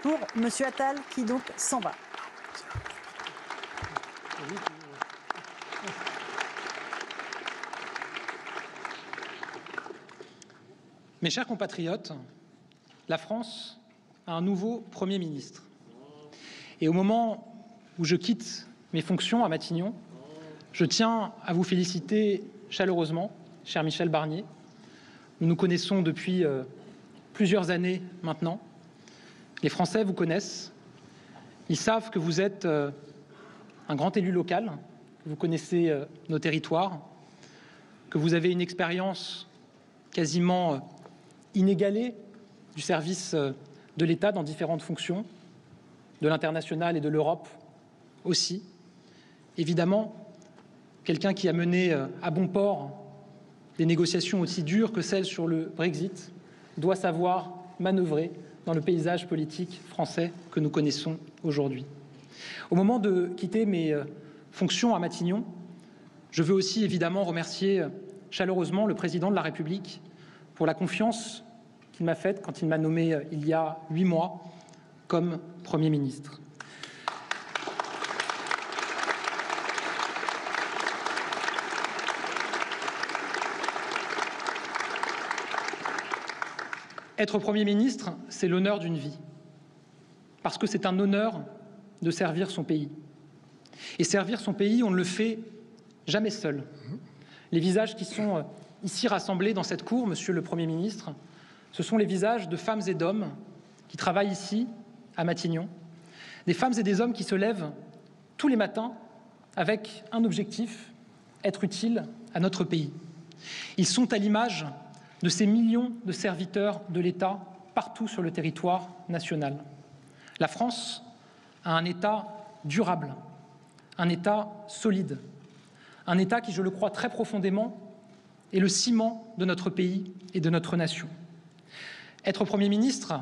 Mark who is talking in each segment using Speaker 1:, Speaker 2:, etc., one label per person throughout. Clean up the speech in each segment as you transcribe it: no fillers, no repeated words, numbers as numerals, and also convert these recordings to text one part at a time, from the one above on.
Speaker 1: pour M. Attal qui donc s'en va.
Speaker 2: Mes chers compatriotes, la France a un nouveau Premier ministre. Et au moment où je quitte mes fonctions à Matignon, je tiens à vous féliciter chaleureusement, cher Michel Barnier. Nous nous connaissons depuis plusieurs années maintenant. Les Français vous connaissent. Ils savent que vous êtes un grand élu local, que vous connaissez nos territoires, que vous avez une expérience quasiment inégalée du service de l'État dans différentes fonctions, de l'international et de l'Europe aussi. Évidemment, quelqu'un qui a mené à bon port des négociations aussi dures que celles sur le Brexit doit savoir manœuvrer dans le paysage politique français que nous connaissons aujourd'hui. Au moment de quitter mes fonctions à Matignon, je veux aussi évidemment remercier chaleureusement le président de la République pour la confiance qu'il m'a faite quand il m'a nommé il y a 8 mois comme Premier ministre. Être Premier ministre, c'est l'honneur d'une vie, parce que c'est un honneur de servir son pays. Et servir son pays, on ne le fait jamais seul. Les visages qui sont ici rassemblés dans cette cour, Monsieur le Premier ministre, ce sont les visages de femmes et d'hommes qui travaillent ici, à Matignon, des femmes et des hommes qui se lèvent tous les matins avec un objectif, être utiles à notre pays. Ils sont à l'image de ces millions de serviteurs de l'État partout sur le territoire national. La France a un État durable, un État solide, un État qui, je le crois très profondément, est le ciment de notre pays et de notre nation. Être Premier ministre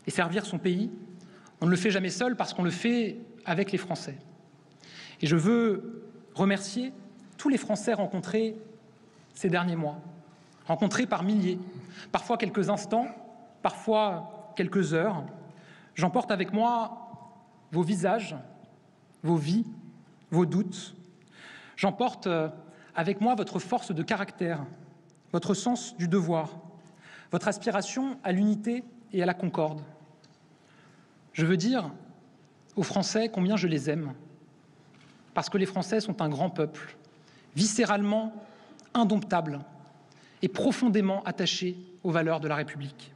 Speaker 2: et servir son pays, on ne le fait jamais seul parce qu'on le fait avec les Français. Et je veux remercier tous les Français rencontrés ces derniers mois, rencontrés par milliers, parfois quelques instants, parfois quelques heures. J'emporte avec moi vos visages, vos vies, vos doutes. J'emporte avec moi votre force de caractère, votre sens du devoir, votre aspiration à l'unité et à la concorde. Je veux dire aux Français combien je les aime, parce que les Français sont un grand peuple, viscéralement indomptable et profondément attaché aux valeurs de la République.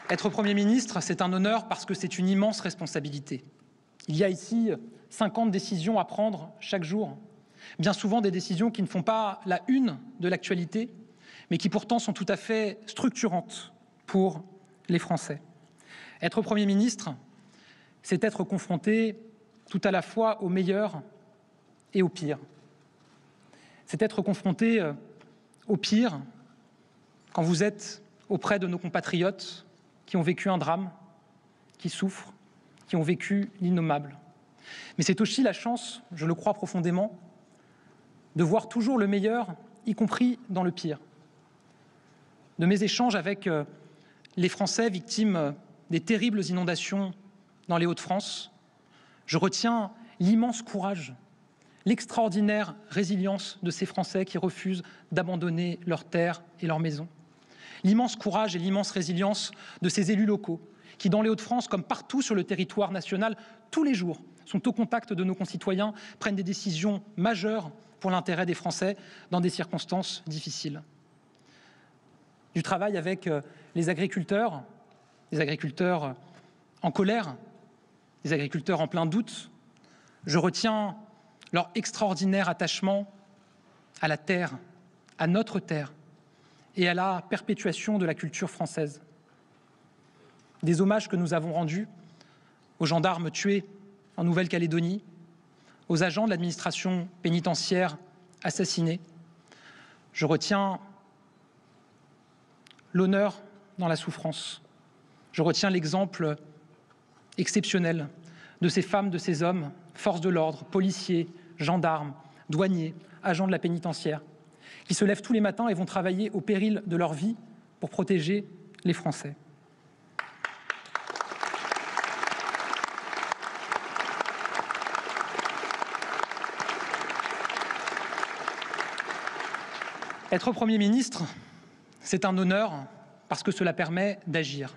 Speaker 2: Être Premier ministre, c'est un honneur parce que c'est une immense responsabilité. Il y a ici 50 décisions à prendre chaque jour, bien souvent des décisions qui ne font pas la une de l'actualité, mais qui pourtant sont tout à fait structurantes pour les Français. Être Premier ministre, c'est être confronté tout à la fois au meilleur et au pire. C'est être confronté au pire quand vous êtes auprès de nos compatriotes qui ont vécu un drame, qui souffrent, qui ont vécu l'innommable. Mais c'est aussi la chance, je le crois profondément, de voir toujours le meilleur, y compris dans le pire. De mes échanges avec les Français victimes des terribles inondations dans les Hauts-de-France, je retiens l'immense courage, l'extraordinaire résilience de ces Français qui refusent d'abandonner leurs terres et leurs maisons. L'immense courage et l'immense résilience de ces élus locaux qui, dans les Hauts-de-France, comme partout sur le territoire national, tous les jours, sont au contact de nos concitoyens, prennent des décisions majeures pour l'intérêt des Français dans des circonstances difficiles. Du travail avec les agriculteurs en colère, les agriculteurs en plein doute, je retiens leur extraordinaire attachement à la terre, à notre terre, et à la perpétuation de la culture française. Des hommages que nous avons rendus aux gendarmes tués en Nouvelle-Calédonie, aux agents de l'administration pénitentiaire assassinés. Je retiens l'honneur dans la souffrance. Je retiens l'exemple exceptionnel de ces femmes, de ces hommes, forces de l'ordre, policiers, gendarmes, douaniers, agents de la pénitentiaire, qui se lèvent tous les matins et vont travailler au péril de leur vie pour protéger les Français. Être Premier ministre, c'est un honneur parce que cela permet d'agir.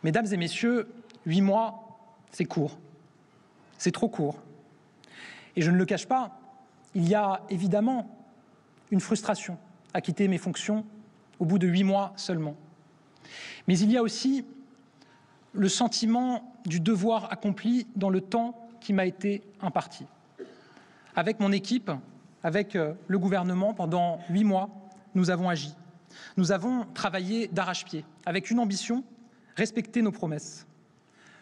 Speaker 2: Mesdames et messieurs, 8 mois, c'est court. C'est trop court. Et je ne le cache pas, il y a évidemment une frustration à quitter mes fonctions au bout de 8 mois seulement. Mais il y a aussi le sentiment du devoir accompli dans le temps qui m'a été imparti. Avec mon équipe, avec le gouvernement, pendant 8 mois, nous avons agi. Nous avons travaillé d'arrache-pied, avec une ambition, respecter nos promesses.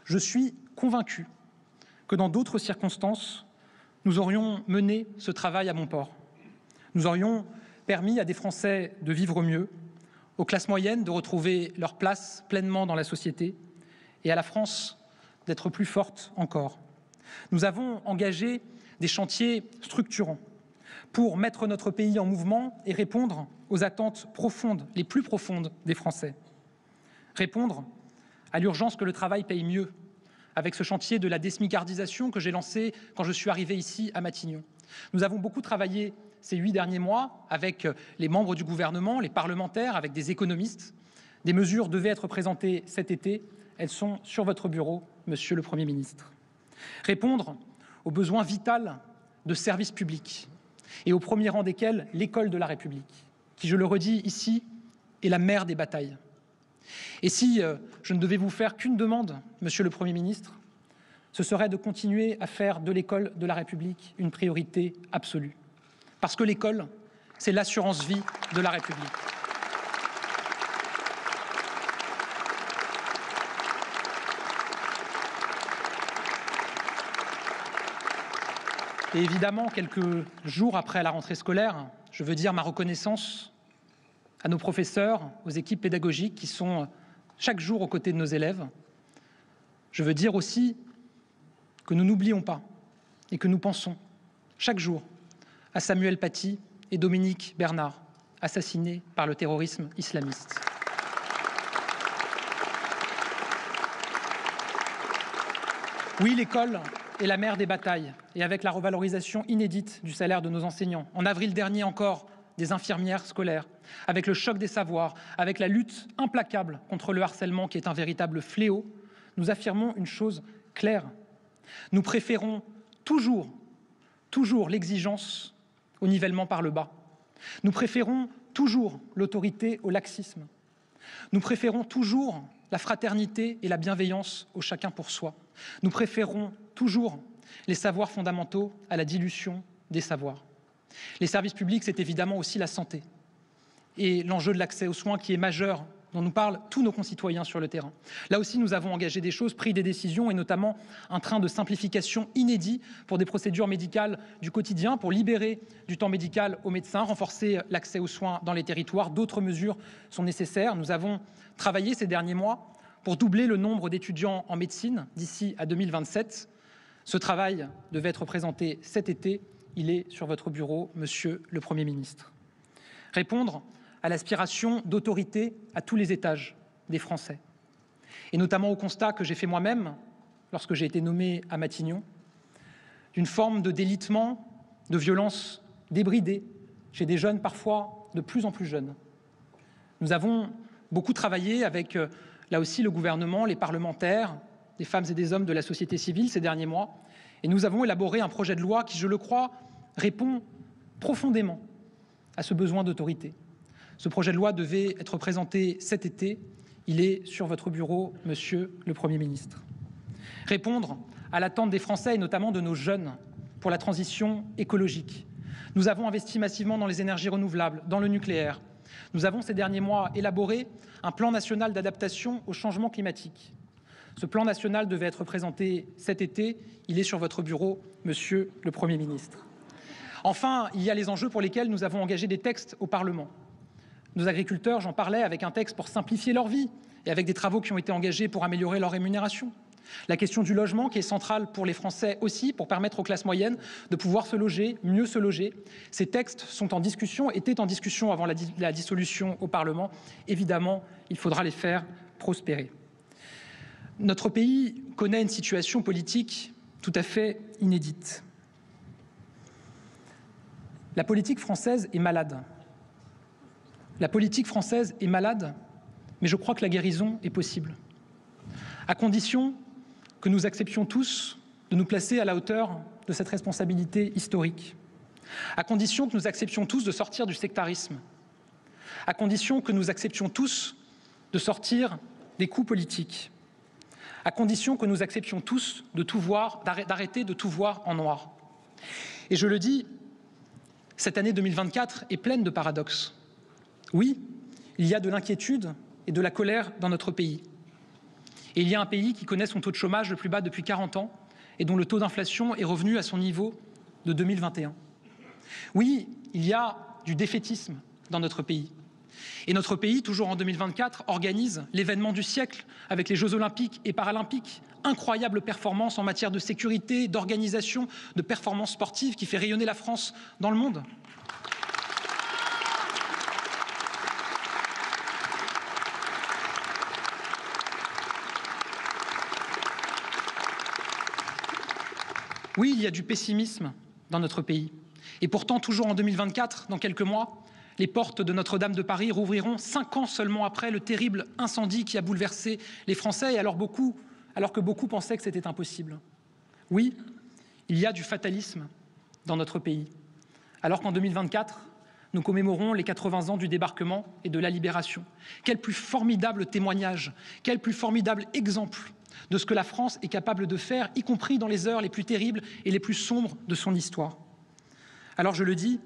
Speaker 2: Je suis convaincu que dans d'autres circonstances, nous aurions mené ce travail à bon port. Nous aurions permis à des Français de vivre mieux, aux classes moyennes de retrouver leur place pleinement dans la société et à la France d'être plus forte encore. Nous avons engagé des chantiers structurants pour mettre notre pays en mouvement et répondre aux attentes profondes, les plus profondes des Français. Répondre à l'urgence que le travail paye mieux, avec ce chantier de la désmicardisation que j'ai lancé quand je suis arrivé ici à Matignon. Nous avons beaucoup travaillé ces 8 derniers mois avec les membres du gouvernement, les parlementaires, avec des économistes. Des mesures devaient être présentées cet été. Elles sont sur votre bureau, Monsieur le Premier ministre. Répondre aux besoins vitaux de services publics, et au premier rang desquels l'école de la République, qui, je le redis ici, est la mère des batailles. Et si je ne devais vous faire qu'une demande, Monsieur le Premier ministre, ce serait de continuer à faire de l'école de la République une priorité absolue. Parce que l'école, c'est l'assurance vie de la République. Et évidemment, quelques jours après la rentrée scolaire, je veux dire ma reconnaissance à nos professeurs, aux équipes pédagogiques qui sont chaque jour aux côtés de nos élèves. Je veux dire aussi que nous n'oublions pas et que nous pensons chaque jour à Samuel Paty et Dominique Bernard, assassinés par le terrorisme islamiste. Oui, l'école est la mère des batailles, et avec la revalorisation inédite du salaire de nos enseignants, en avril dernier encore, des infirmières scolaires, avec le choc des savoirs, avec la lutte implacable contre le harcèlement qui est un véritable fléau, nous affirmons une chose claire. Nous préférons toujours l'exigence au nivellement par le bas. Nous préférons toujours l'autorité au laxisme. Nous préférons toujours la fraternité et la bienveillance au chacun pour soi. Nous préférons toujours les savoirs fondamentaux à la dilution des savoirs. Les services publics, c'est évidemment aussi la santé et l'enjeu de l'accès aux soins qui est majeur, dont nous parlent tous nos concitoyens sur le terrain. Là aussi, nous avons engagé des choses, pris des décisions et notamment un train de simplification inédit pour des procédures médicales du quotidien, pour libérer du temps médical aux médecins, renforcer l'accès aux soins dans les territoires. D'autres mesures sont nécessaires. Nous avons travaillé ces derniers mois pour doubler le nombre d'étudiants en médecine d'ici à 2027. Ce travail devait être présenté cet été. Il est sur votre bureau, Monsieur le Premier ministre. Répondre à l'aspiration d'autorité à tous les étages des Français, et notamment au constat que j'ai fait moi-même lorsque j'ai été nommé à Matignon, d'une forme de délitement, de violence débridée chez des jeunes parfois de plus en plus jeunes. Nous avons beaucoup travaillé avec, là aussi, le gouvernement, les parlementaires, des femmes et des hommes de la société civile ces derniers mois, et nous avons élaboré un projet de loi qui, je le crois, répond profondément à ce besoin d'autorité. Ce projet de loi devait être présenté cet été. Il est sur votre bureau, Monsieur le Premier ministre. Répondre à l'attente des Français et notamment de nos jeunes pour la transition écologique. Nous avons investi massivement dans les énergies renouvelables, dans le nucléaire. Nous avons ces derniers mois élaboré un plan national d'adaptation au changement climatique. Ce plan national devait être présenté cet été. Il est sur votre bureau, Monsieur le Premier ministre. Enfin, il y a les enjeux pour lesquels nous avons engagé des textes au Parlement. Nos agriculteurs, j'en parlais, avec un texte pour simplifier leur vie et avec des travaux qui ont été engagés pour améliorer leur rémunération. La question du logement qui est centrale pour les Français aussi, pour permettre aux classes moyennes de pouvoir se loger, mieux se loger. Ces textes sont en discussion, étaient en discussion avant la dissolution au Parlement. Évidemment, il faudra les faire prospérer. Notre pays connaît une situation politique tout à fait inédite. La politique française est malade. La politique française est malade, mais je crois que la guérison est possible. À condition que nous acceptions tous de nous placer à la hauteur de cette responsabilité historique, à condition que nous acceptions tous de sortir du sectarisme, à condition que nous acceptions tous de sortir des coups politiques, à condition que nous acceptions tous de tout voir, d'arrêter de tout voir en noir. Et je le dis, cette année 2024 est pleine de paradoxes. Oui, il y a de l'inquiétude et de la colère dans notre pays. Et il y a un pays qui connaît son taux de chômage le plus bas depuis 40 ans et dont le taux d'inflation est revenu à son niveau de 2021. Oui, il y a du défaitisme dans notre pays. Et notre pays, toujours en 2024, organise l'événement du siècle avec les Jeux olympiques et paralympiques. Incroyable performance en matière de sécurité, d'organisation, de performance sportive qui fait rayonner la France dans le monde. Oui, il y a du pessimisme dans notre pays. Et pourtant, toujours en 2024, dans quelques mois, les portes de Notre-Dame de Paris rouvriront 5 ans seulement après le terrible incendie qui a bouleversé les Français, et alors que beaucoup pensaient que c'était impossible. Oui, il y a du fatalisme dans notre pays. Alors qu'en 2024, nous commémorons les 80 ans du débarquement et de la libération. Quel plus formidable témoignage, quel plus formidable exemple de ce que la France est capable de faire, y compris dans les heures les plus terribles et les plus sombres de son histoire. Alors je le dis,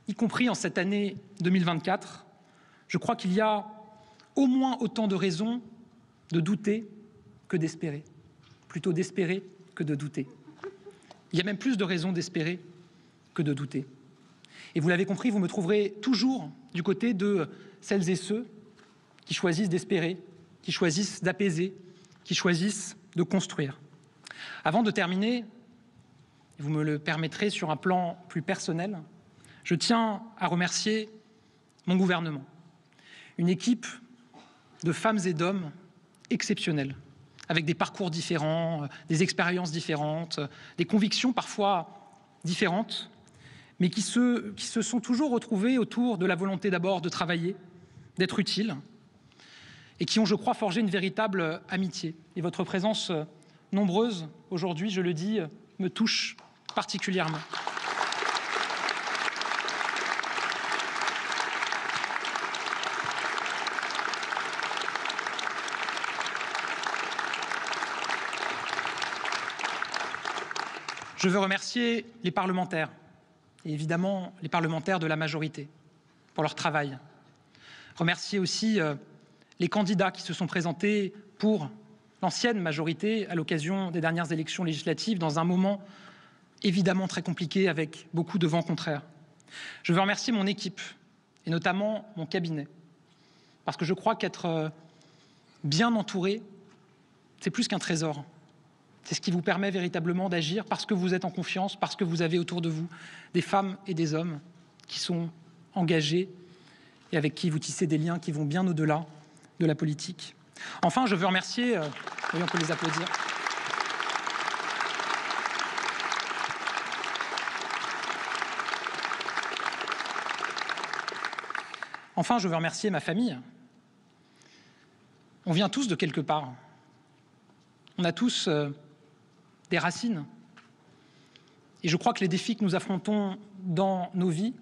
Speaker 2: y compris en cette année 2024, je crois qu'il y a au moins autant de raisons de douter que d'espérer. Plutôt d'espérer que de douter. Il y a même plus de raisons d'espérer que de douter. Et vous l'avez compris, vous me trouverez toujours du côté de celles et ceux qui choisissent d'espérer, qui choisissent d'apaiser, qui choisissent de construire. Avant de terminer, vous me le permettrez sur un plan plus personnel, je tiens à remercier mon gouvernement, une équipe de femmes et d'hommes exceptionnels, avec des parcours différents, des expériences différentes, des convictions parfois différentes, mais qui se sont toujours retrouvés autour de la volonté d'abord de travailler, d'être utile, et qui ont, je crois, forgé une véritable amitié. Et votre présence nombreuse aujourd'hui, je le dis, me touche particulièrement. Je veux remercier les parlementaires, et évidemment les parlementaires de la majorité, pour leur travail. Remercier aussi les candidats qui se sont présentés pour l'ancienne majorité à l'occasion des dernières élections législatives, dans un moment évidemment très compliqué avec beaucoup de vents contraires. Je veux remercier mon équipe, et notamment mon cabinet, parce que je crois qu'être bien entouré, c'est plus qu'un trésor. C'est ce qui vous permet véritablement d'agir parce que vous êtes en confiance, parce que vous avez autour de vous des femmes et des hommes qui sont engagés et avec qui vous tissez des liens qui vont bien au-delà de la politique. Enfin, je veux remercier, oui, on peut les applaudir. Enfin, je veux remercier ma famille. On vient tous de quelque part. On a tous des racines. Et je crois que les défis que nous affrontons dans nos vies,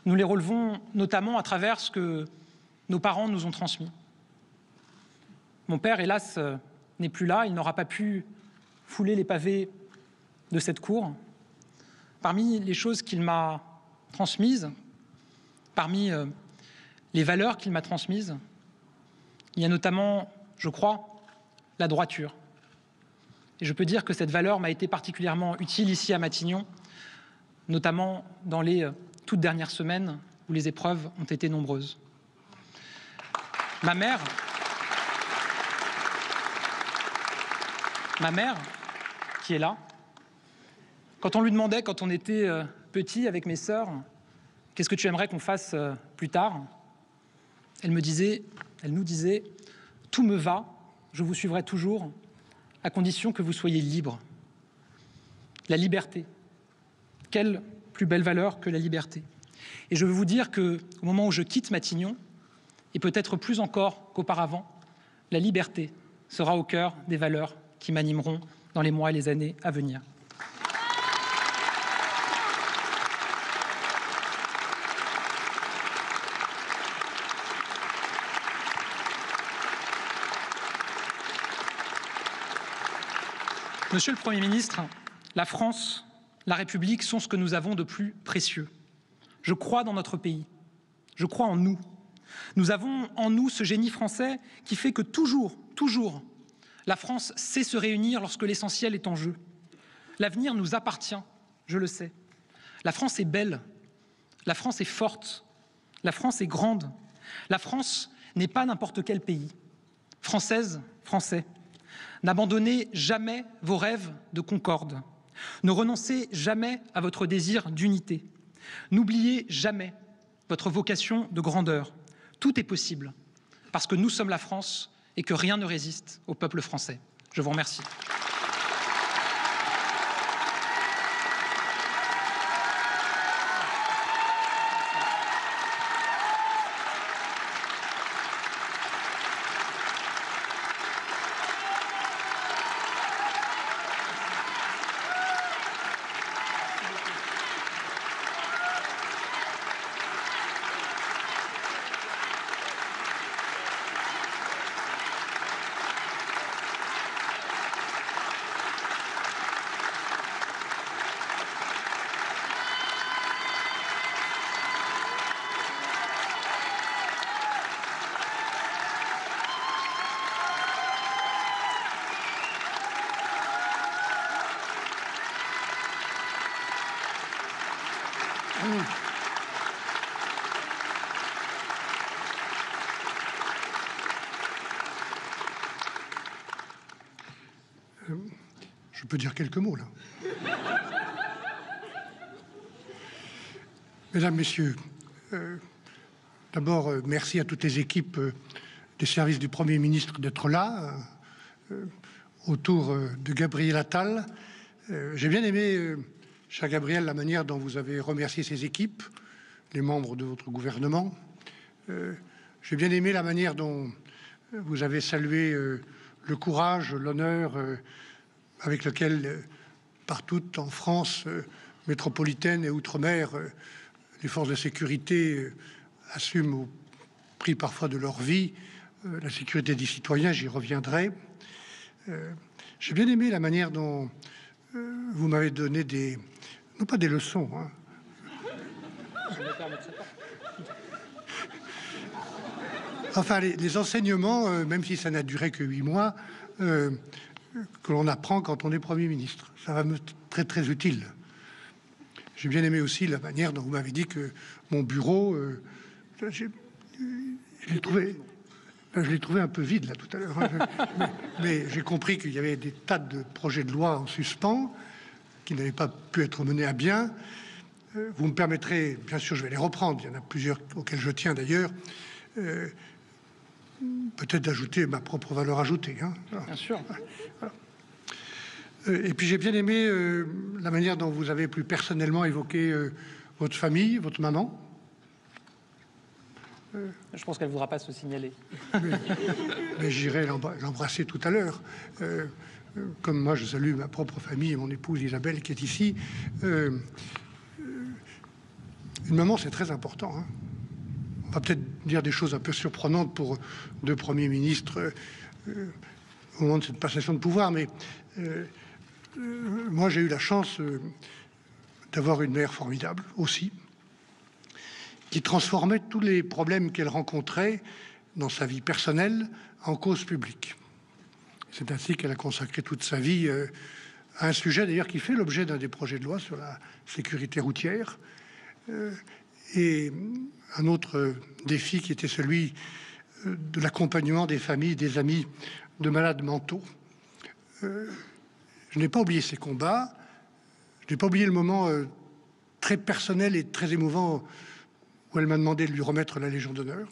Speaker 2: nous les relevons notamment à travers ce que nos parents nous ont transmis. Mon père, hélas, n'est plus là, il n'aura pas pu fouler les pavés de cette cour. Parmi les choses qu'il m'a transmises, parmi les valeurs qu'il m'a transmises, il y a notamment, je crois, la droiture. Et je peux dire que cette valeur m'a été particulièrement utile ici à Matignon, notamment dans les toutes dernières semaines où les épreuves ont été nombreuses. Ma mère ma mère, qui est là, quand on lui demandait, quand on était petit avec mes sœurs, qu'est-ce que tu aimerais qu'on fasse plus tard, elle nous disait, tout me va, je vous suivrai toujours, à condition que vous soyez libre. La liberté. Quelle plus belle valeur que la liberté. Et je veux vous dire qu'au moment où je quitte Matignon, et peut-être plus encore qu'auparavant, la liberté sera au cœur des valeurs qui m'animeront dans les mois et les années à venir. Monsieur le Premier ministre, la France, la République sont ce que nous avons de plus précieux. Je crois dans notre pays, je crois en nous. Nous avons en nous ce génie français qui fait que toujours, la France sait se réunir lorsque l'essentiel est en jeu. L'avenir nous appartient, je le sais. La France est belle, la France est forte, la France est grande. La France n'est pas n'importe quel pays. Française, Français, n'abandonnez jamais vos rêves de concorde. Ne renoncez jamais à votre désir d'unité. N'oubliez jamais votre vocation de grandeur. Tout est possible parce que nous sommes la France et que rien ne résiste au peuple français. Je vous remercie.
Speaker 3: Je peux dire quelques mots, là. Mesdames, Messieurs, d'abord, merci à toutes les équipes des services du Premier ministre d'être là, autour de Gabriel Attal. J'ai bien aimé, cher Gabriel, la manière dont vous avez remercié ces équipes, les membres de votre gouvernement. J'ai bien aimé la manière dont vous avez salué le courage, l'honneur avec lequel, partout en France métropolitaine et outre-mer, les forces de sécurité assument au prix parfois de leur vie la sécurité des citoyens, j'y reviendrai. J'ai bien aimé la manière dont vous m'avez donné des... non pas des leçons, hein. Enfin, les enseignements, même si ça n'a duré que 8 mois, que l'on apprend quand on est Premier ministre. Ça va me très, très utile. J'ai bien aimé aussi la manière dont vous m'avez dit que mon bureau, je l'ai trouvé un peu vide, là, tout à l'heure. Mais j'ai compris qu'il y avait des tas de projets de loi en suspens qui n'avaient pas pu être menés à bien. Vous me permettrez, bien sûr, je vais les reprendre. Il y en a plusieurs auxquels je tiens, d'ailleurs. Peut-être d'ajouter ma propre valeur ajoutée. Hein.
Speaker 2: Bien sûr.
Speaker 3: Voilà. Et puis j'ai bien aimé la manière dont vous avez plus personnellement évoqué votre famille, votre maman.
Speaker 2: Je pense qu'elle ne voudra pas se signaler.
Speaker 3: Mais j'irai l'embrasser tout à l'heure. Comme moi, je salue ma propre famille et mon épouse Isabelle qui est ici. Une maman, c'est très important. Hein. On va peut-être dire des choses un peu surprenantes pour deux premiers ministres au moment de cette passation de pouvoir, mais moi j'ai eu la chance d'avoir une mère formidable aussi, qui transformait tous les problèmes qu'elle rencontrait dans sa vie personnelle en cause publique. C'est ainsi qu'elle a consacré toute sa vie à un sujet d'ailleurs qui fait l'objet d'un des projets de loi sur la sécurité routière, et un autre défi qui était celui de l'accompagnement des familles, des amis de malades mentaux. Je n'ai pas oublié ces combats. Je n'ai pas oublié le moment très personnel et très émouvant où elle m'a demandé de lui remettre la Légion d'honneur.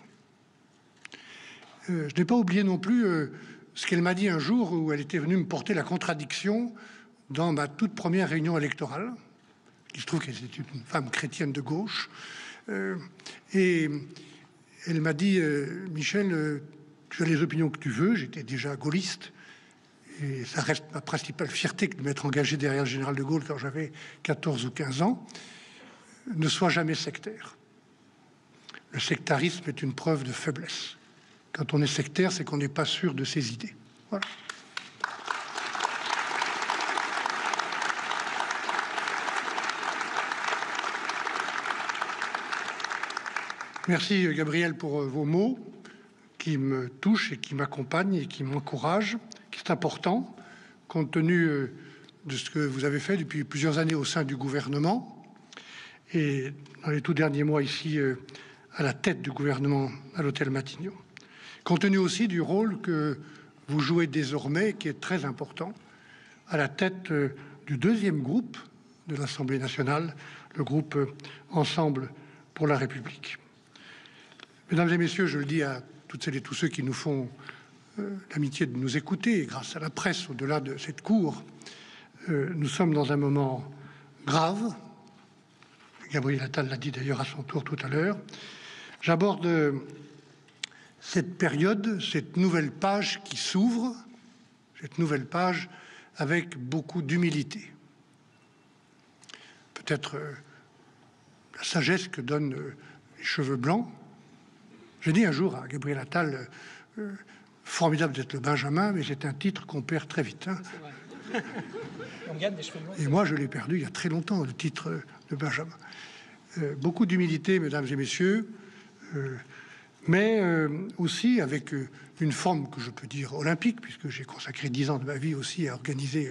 Speaker 3: Je n'ai pas oublié non plus ce qu'elle m'a dit un jour où elle était venue me porter la contradiction dans ma toute première réunion électorale. Il se trouve qu'elle était une femme chrétienne de gauche. Et elle m'a dit « Michel, tu as les opinions que tu veux. » J'étais déjà gaulliste. Et ça reste ma principale fierté que de m'être engagé derrière le général de Gaulle quand j'avais 14 ou 15 ans. Ne sois jamais sectaire. Le sectarisme est une preuve de faiblesse. Quand on est sectaire, c'est qu'on n'est pas sûr de ses idées. Voilà. Merci Gabriel pour vos mots qui me touchent et qui m'accompagnent et qui m'encouragent. C'est important, compte tenu de ce que vous avez fait depuis plusieurs années au sein du gouvernement et dans les tout derniers mois ici à la tête du gouvernement à l'hôtel Matignon. Compte tenu aussi du rôle que vous jouez désormais, qui est très important, à la tête du deuxième groupe de l'Assemblée nationale, le groupe Ensemble pour la République. Mesdames et messieurs, je le dis à toutes celles et tous ceux qui nous font l'amitié de nous écouter, grâce à la presse au-delà de cette cour, nous sommes dans un moment grave. Gabriel Attal l'a dit d'ailleurs à son tour tout à l'heure. J'aborde cette période, cette nouvelle page qui s'ouvre, cette nouvelle page avec beaucoup d'humilité. Peut-être la sagesse que donnent les cheveux blancs. J'ai dit un jour à Gabriel Attal formidable d'être le Benjamin, mais c'est un titre qu'on perd très vite. Hein. On gagne des cheveux longs. Et moi, je l'ai perdu il y a très longtemps, le titre de Benjamin. Beaucoup d'humilité, mesdames et messieurs, mais aussi avec une forme que je peux dire olympique, puisque j'ai consacré 10 ans de ma vie aussi à organiser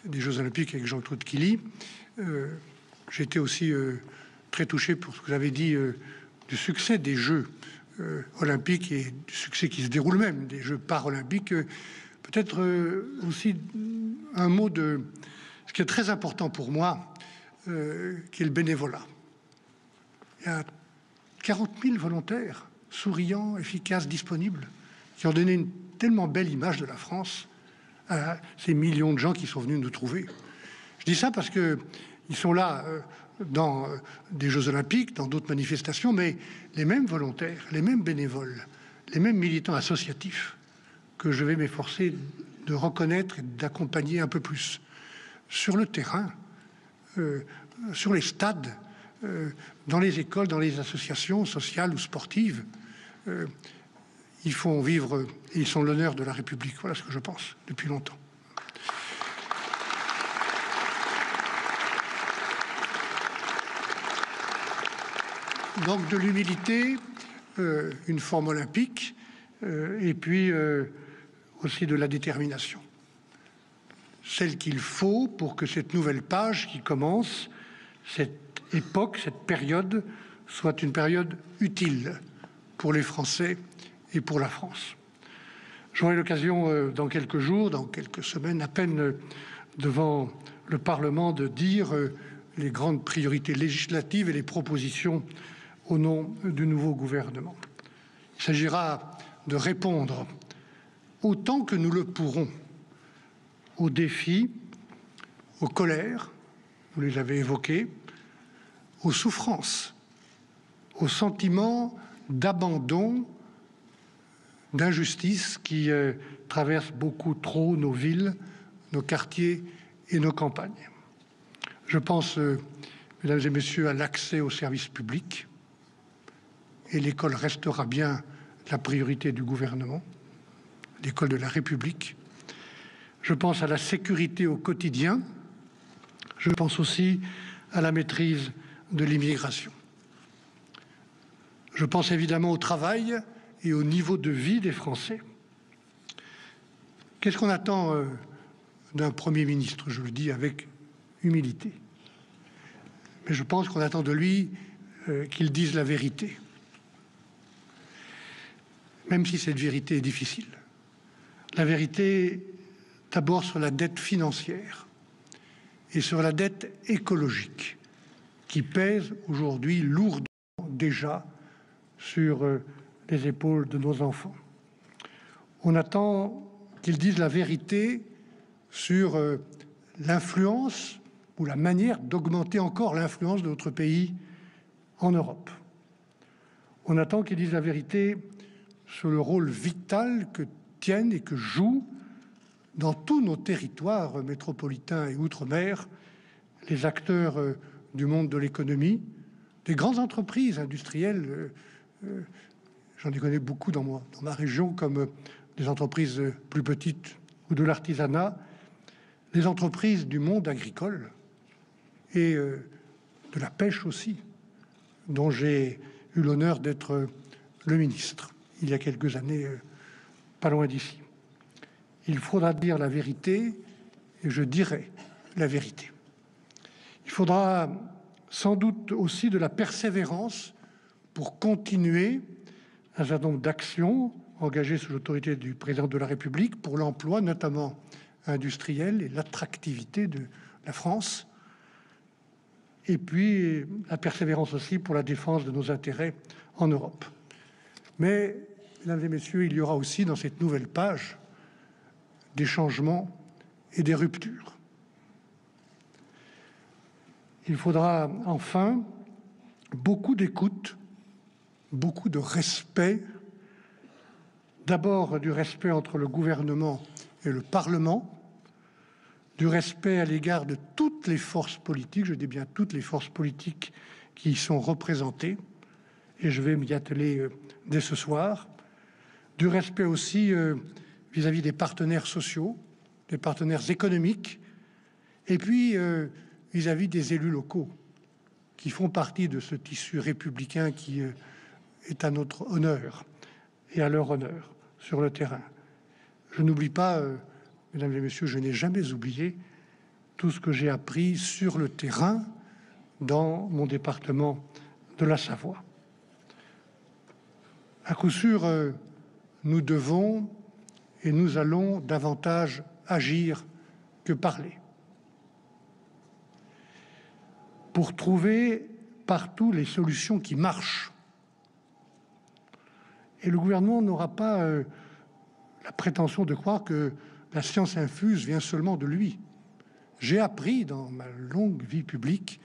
Speaker 3: des Jeux olympiques avec Jean-Claude Killy. J'ai été aussi très touché pour ce que vous avez dit du succès des Jeux olympiques et du succès qui se déroule même des Jeux paralympiques. Peut-être aussi un mot de ce qui est très important pour moi, qui est le bénévolat. Il y a 40 000 volontaires, souriants, efficaces, disponibles, qui ont donné une tellement belle image de la France à ces millions de gens qui sont venus nous trouver. Je dis ça parce que ils sont là dans des Jeux olympiques, dans d'autres manifestations, mais les mêmes volontaires, les mêmes bénévoles, les mêmes militants associatifs que je vais m'efforcer de reconnaître et d'accompagner un peu plus sur le terrain, sur les stades, dans les écoles, dans les associations sociales ou sportives. Ils font vivre et ils sont l'honneur de la République. Voilà ce que je pense depuis longtemps. Donc de l'humilité, une forme olympique, et puis aussi de la détermination. Celle qu'il faut pour que cette nouvelle page qui commence, cette époque, cette période, soit une période utile pour les Français et pour la France. J'aurai l'occasion dans quelques jours, dans quelques semaines à peine, devant le Parlement, de dire les grandes priorités législatives et les propositions au nom du nouveau gouvernement. Il s'agira de répondre autant que nous le pourrons aux défis, aux colères, vous les avez évoquées, aux souffrances, aux sentiments d'abandon, d'injustice qui traversent beaucoup trop nos villes, nos quartiers et nos campagnes. Je pense, mesdames et messieurs, à l'accès aux services publics, et l'école restera bien la priorité du gouvernement, l'école de la République. Je pense à la sécurité au quotidien. Je pense aussi à la maîtrise de l'immigration. Je pense évidemment au travail et au niveau de vie des Français. Qu'est-ce qu'on attend d'un Premier ministre? Je le dis avec humilité. Mais je pense qu'on attend de lui qu'il dise la vérité. Même si cette vérité est difficile. La vérité D'abord sur la dette financière et sur la dette écologique qui pèse aujourd'hui lourdement déjà sur les épaules de nos enfants. On attend qu'ils disent la vérité sur l'influence ou la manière d'augmenter encore l'influence de notre pays en Europe. On attend qu'ils disent la vérité sur le rôle vital que tiennent et que jouent dans tous nos territoires métropolitains et outre-mer les acteurs du monde de l'économie, des grandes entreprises industrielles. J'en ai connu beaucoup dans ma région, comme des entreprises plus petites ou de l'artisanat, les entreprises du monde agricole et de la pêche aussi, dont j'ai eu l'honneur d'être le ministre il y a quelques années, pas loin d'ici. Il faudra dire la vérité et je dirai la vérité. Il faudra sans doute aussi de la persévérance pour continuer un certain nombre d'actions engagées sous l'autorité du président de la République pour l'emploi, notamment industriel, et l'attractivité de la France. Et puis la persévérance aussi pour la défense de nos intérêts en Europe. Mais, mesdames et messieurs, il y aura aussi dans cette nouvelle page des changements et des ruptures. Il faudra enfin beaucoup d'écoute, beaucoup de respect, d'abord du respect entre le gouvernement et le Parlement, du respect à l'égard de toutes les forces politiques, je dis bien toutes les forces politiques qui y sont représentées, et je vais m'y atteler dès ce soir, du respect aussi vis-à-vis des partenaires sociaux, des partenaires économiques, et puis vis-à-vis des élus locaux, qui font partie de ce tissu républicain qui est à notre honneur et à leur honneur sur le terrain. Je n'oublie pas, mesdames et messieurs, je n'ai jamais oublié tout ce que j'ai appris sur le terrain dans mon département de la Savoie. À coup sûr, nous devons et nous allons davantage agir que parler, pour trouver partout les solutions qui marchent. Et le gouvernement n'aura pas la prétention de croire que la science infuse vient seulement de lui. J'ai appris dans ma longue vie publique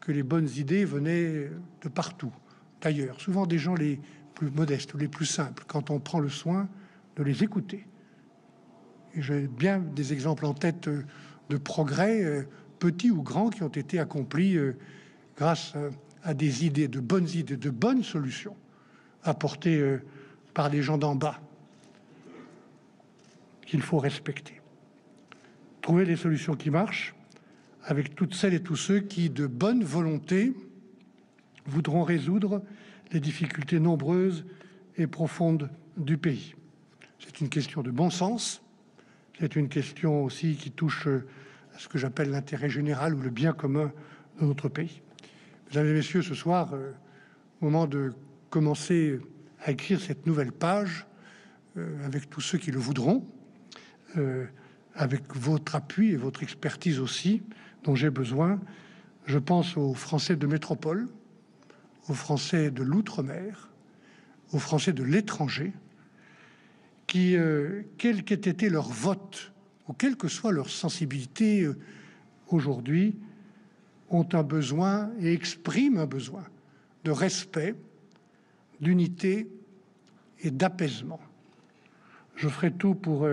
Speaker 3: que les bonnes idées venaient de partout, d'ailleurs, souvent des gens les plus modestes ou les plus simples, quand on prend le soin de les écouter. Et j'ai bien des exemples en tête de progrès, petits ou grands, qui ont été accomplis grâce à des idées, de bonnes solutions apportées par des gens d'en bas, qu'il faut respecter. Trouver des solutions qui marchent avec toutes celles et tous ceux qui, de bonne volonté, voudront résoudre les difficultés nombreuses et profondes du pays. C'est une question de bon sens, c'est une question aussi qui touche à ce que j'appelle l'intérêt général ou le bien commun de notre pays. Mesdames et messieurs, ce soir, au moment de commencer à écrire cette nouvelle page, avec tous ceux qui le voudront, avec votre appui et votre expertise aussi, dont j'ai besoin, je pense aux Français de métropole, aux Français de l'outre-mer, aux Français de l'étranger, qui, quel qu'ait été leur vote, ou quelle que soit leur sensibilité aujourd'hui, ont un besoin et expriment un besoin de respect, d'unité et d'apaisement. Je ferai tout pour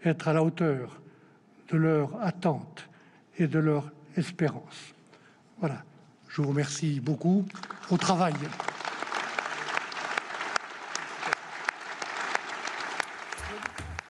Speaker 3: être à la hauteur de leur attente et de leur espérance. Voilà, je vous remercie beaucoup. Au travail.